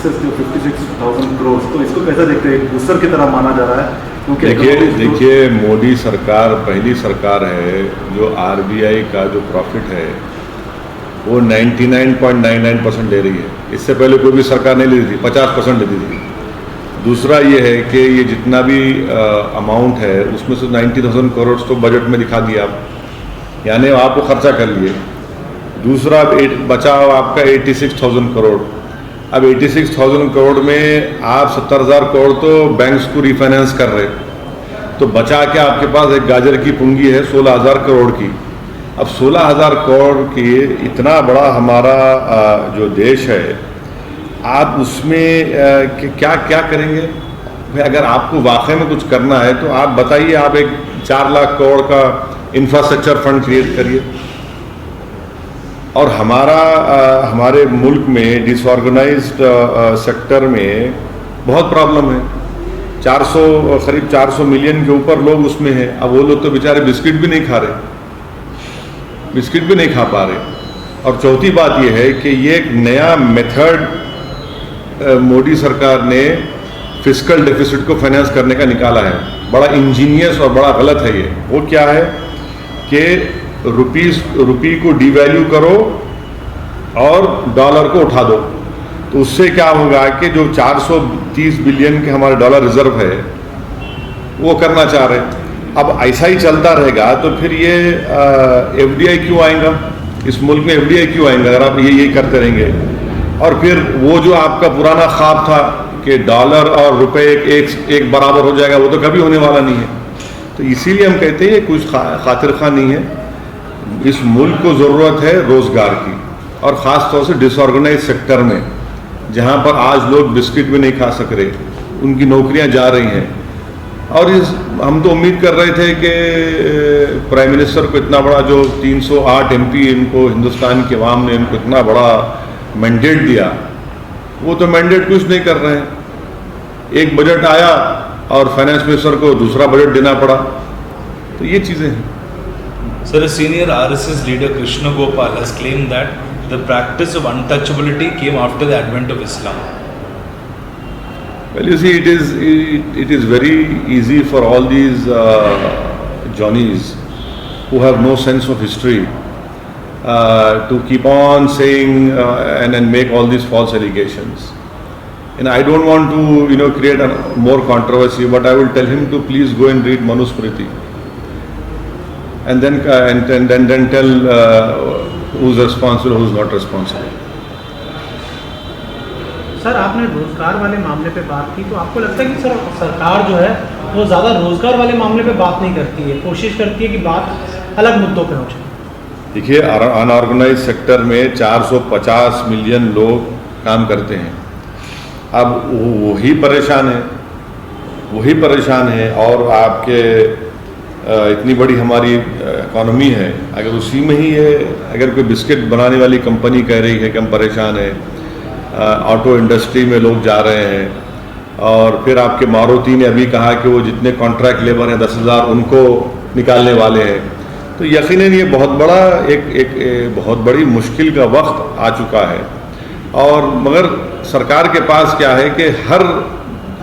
Access जो 56,000 करोड़, तो इसको कैसे देखते हैं? एक बूस्टर की तरह माना जा रहा है क्योंकि देखिए मोदी सरकार पहली सरकार है जो आरबीआई का जो प्रॉफिट है वो 99.99% ले रही है। इससे पहले कोई भी सरकार नहीं लेती थी, 50% लेती थी। दूसरा ये है कि ये जितना भी अमाउंट है उसमें से 90,000 करोड़ तो बजट में दिखा दिया आप, यानी आपको खर्चा कर लिए। दूसरा बचा आपका 86,000 करोड़। अब 86,000 करोड़ में आप 70,000 करोड़ तो बैंक्स को रिफाइनेंस कर रहे, तो बचा के आपके पास एक गाजर की पुंगी है 16,000 करोड़ की। अब 16,000 करोड़ की इतना बड़ा हमारा जो देश है, आप उसमें क्या क्या करेंगे भाई? अगर आपको वाकई में कुछ करना है तो आप बताइए, आप एक 4 लाख करोड़ का इंफ्रास्ट्रक्चर फंड क्रिएट करिए। और हमारे मुल्क में डिसऑर्गेनाइज्ड सेक्टर में बहुत प्रॉब्लम है। करीब 400 मिलियन के ऊपर लोग उसमें हैं। अब वो लोग तो बेचारे बिस्किट भी नहीं खा रहे, बिस्किट भी नहीं खा पा रहे। और चौथी बात यह है कि ये एक नया मेथड मोदी सरकार ने फिस्कल डेफिसिट को फाइनेंस करने का निकाला है। बड़ा इंजीनियस और बड़ा गलत है ये। वो क्या है कि रुपी को डिवैल्यू करो और डॉलर को उठा दो, तो उससे क्या होगा कि जो 430 बिलियन के हमारे डॉलर रिजर्व है वो करना चाह रहे हैं। अब ऐसा ही चलता रहेगा तो फिर ये एफडीआई क्यों आएगा इस मुल्क में? एफडीआई क्यों आएगा अगर आप ये करते रहेंगे? और फिर वो जो आपका पुराना ख्वाब था कि डॉलर और रुपए एक बराबर हो जाएगा, वो तो कभी होने वाला नहीं है। तो इसीलिए हम कहते हैं कुछ खातिर खा नहीं है। इस मुल्क को ज़रूरत है रोज़गार की, और ख़ास तौर से डिसऑर्गेनाइज सेक्टर में जहाँ पर आज लोग बिस्किट भी नहीं खा सक रहे, उनकी नौकरियाँ जा रही हैं। और हम तो उम्मीद कर रहे थे कि प्राइम मिनिस्टर को इतना बड़ा जो 308 एमपी इनको हिंदुस्तान की अवाम ने इनको इतना बड़ा मैंडेट दिया, वो तो मैंडेट कुछ नहीं कर रहे हैं। एक बजट आया और फाइनेंस मिनिस्टर को दूसरा बजट देना पड़ा। तो ये चीज़ें हैं। Sir, a senior RSS leader Krishna Gopal has claimed that the practice of untouchability came after the advent of Islam. Well, you see, it is very easy for all these Johnnies who have no sense of history to keep on saying and make all these false allegations. And I don't want to create more controversy, but I will tell him to please go and read Manusmriti. And then tell who's responsible, who's not responsible. Sir, आपने रोजगार वाले मामले पे बात की, तो आपको लगता है कि सर सरकार जो है वो ज़्यादा रोजगार वाले मामले पे बात नहीं करती है, कोशिश करती है कि बात अलग मुद्दों पे हो जाए? देखिए, अनऑर्गेनाइज सेक्टर में 450 मिलियन लोग काम करते हैं। अब वही परेशान है और आपके इतनी बड़ी हमारी इकॉनमी है, अगर उसी में ही है, अगर कोई बिस्किट बनाने वाली कंपनी कह रही है कि हम परेशान हैं, ऑटो इंडस्ट्री में लोग जा रहे हैं, और फिर आपके मारुति ने अभी कहा कि वो जितने कॉन्ट्रैक्ट लेबर हैं 10,000 उनको निकालने वाले हैं, तो यकीनन ये बहुत बड़ा एक बहुत बड़ी मुश्किल का वक्त आ चुका है। और मगर सरकार के पास क्या है कि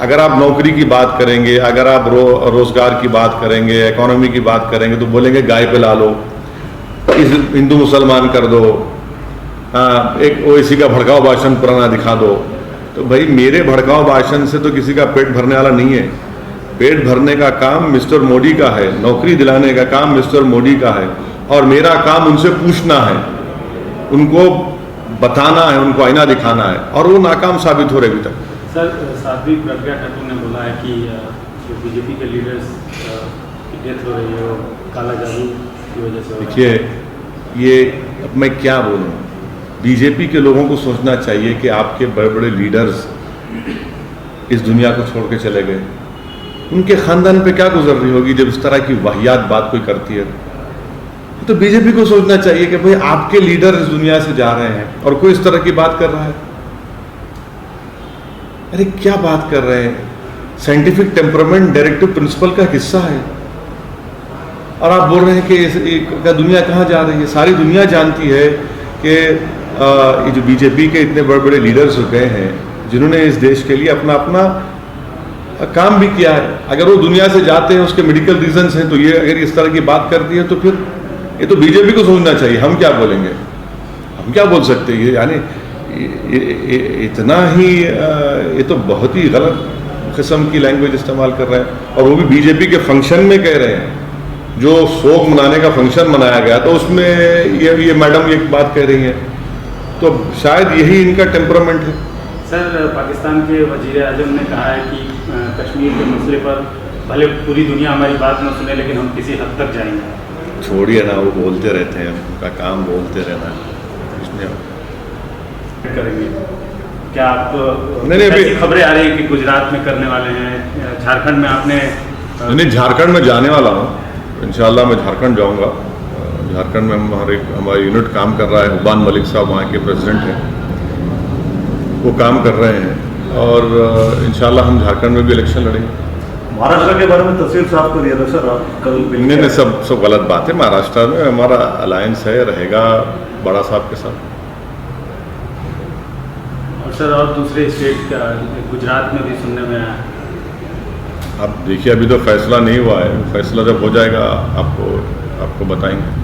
अगर आप नौकरी की बात करेंगे, अगर आप रोज़गार की बात करेंगे, इकोनॉमी की बात करेंगे, तो बोलेंगे गाय पे ला लो, इस हिंदू मुसलमान कर दो, एक ओवैसी का भड़काऊ भाषण पुराना दिखा दो। तो भाई, मेरे भड़काऊ भाषण से तो किसी का पेट भरने वाला नहीं है। पेट भरने का काम मिस्टर मोदी का है, नौकरी दिलाने का काम मिस्टर मोदी का है, और मेरा काम उनसे पूछना है, उनको बताना है, उनको आईना दिखाना है, और वो नाकाम साबित हो रहे अभी तक। सर, साध्वी प्रज्ञा ठाकुर ने बोला है कि जो बीजेपी के लीडर्स की डेथ हो रही है वो काला जादू की वजह से। देखिए, ये अब मैं क्या बोलूँ, बीजेपी के लोगों को सोचना चाहिए कि आपके बड़े बड़े लीडर्स इस दुनिया को छोड़ के चले गए, उनके ख़ानदान पे क्या गुजर रही होगी जब इस तरह की वाहियात बात कोई करती है। तो बीजेपी को सोचना चाहिए कि भाई आपके लीडर इस दुनिया से जा रहे हैं और कोई इस तरह की बात कर रहा है। अरे क्या बात कर रहे हैं? साइंटिफिक टेम्परामेंट डायरेक्टिव प्रिंसिपल का हिस्सा है, और आप बोल रहे हैं कि दुनिया कहाँ जा रही है। सारी दुनिया जानती है कि ये जो बीजेपी के इतने बड़े बड़े लीडर्स हो गए हैं, जिन्होंने इस देश के लिए अपना अपना काम भी किया है। अगर वो दुनिया से जाते हैं, उसके मेडिकल रीजंस हैं, तो ये अगर इस तरह की बात करती है तो फिर ये तो बीजेपी को सोचना चाहिए। हम क्या बोलेंगे, हम क्या बोल सकते हैं? यानी इतना ही ये तो बहुत ही गलत किस्म की लैंग्वेज इस्तेमाल कर रहे हैं, और वो भी बीजेपी के फंक्शन में कह रहे हैं। जो शोक मनाने का फंक्शन मनाया गया तो उसमें ये मैडम एक बात कह रही हैं, तो शायद यही इनका टेम्परामेंट है। सर, पाकिस्तान के वज़ीर आज़म ने कहा है कि कश्मीर के मसले पर भले पूरी दुनिया हमारी बात न सुने, लेकिन हम किसी हद तक जाएंगे। छोड़िए ना, वो बोलते रहते हैं, उनका काम बोलते रहना है, इसमें करेंगे क्या आप? नहीं, ऐसी खबरें आ रही है कि गुजरात में करने वाले हैं, झारखंड में आपने नहीं, झारखंड में जाने वाला हूँ इंशाल्लाह। मैं झारखंड जाऊँगा। झारखंड में हमारा यूनिट काम कर रहा है। उबान मलिक साहब वहाँ के प्रेसिडेंट हैं, वो काम कर रहे हैं, और इंशाल्लाह हम झारखंड में भी इलेक्शन लड़ेंगे। महाराष्ट्र के बारे में तस्वीर साफ कर दिया था सर आप कल। नहीं, सब गलत बात है। महाराष्ट्र में हमारा अलायंस है, रहेगा बड़ा साहब के साथ। और सर, और दूसरे स्टेट का गुजरात में भी सुनने में आया। अब देखिए, अभी तो फैसला नहीं हुआ है। फैसला जब हो जाएगा आपको बताएंगे।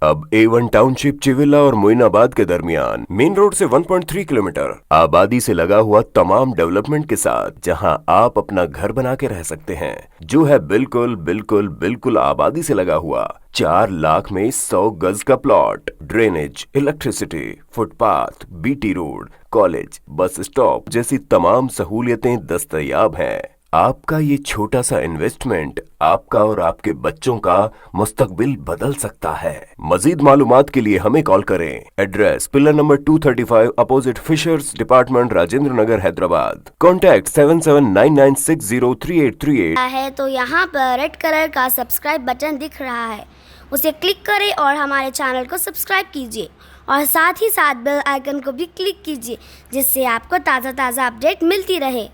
अब A1 टाउनशिप चिविला और मोइनाबाद के दरमियान मेन रोड से 1.3 किलोमीटर आबादी से लगा हुआ तमाम डेवलपमेंट के साथ जहां आप अपना घर बना के रह सकते हैं, जो है बिल्कुल बिल्कुल बिल्कुल आबादी से लगा हुआ। 4 लाख में 100 गज का plot, drainage, electricity, footpath, BT road, college, bus stop जैसी तमाम सहूलियतें दस्तयाब हैं। आपका ये छोटा सा इन्वेस्टमेंट आपका और आपके बच्चों का मुस्तकबिल बदल सकता है। मजीद मालूमात के लिए हमें कॉल करें। Address pillar number 235 opposite fisheries department, Rajendra Nagar, Hyderabad. Contact 7799603838 है तो यहाँ पर रेड कलर का सब्सक्राइब बटन दिख रहा है, उसे क्लिक करें और हमारे चैनल को सब्सक्राइब कीजिए, और साथ ही साथ बेल आइकन को भी क्लिक कीजिए, जिससे आपको ताज़ा अपडेट मिलती रहे।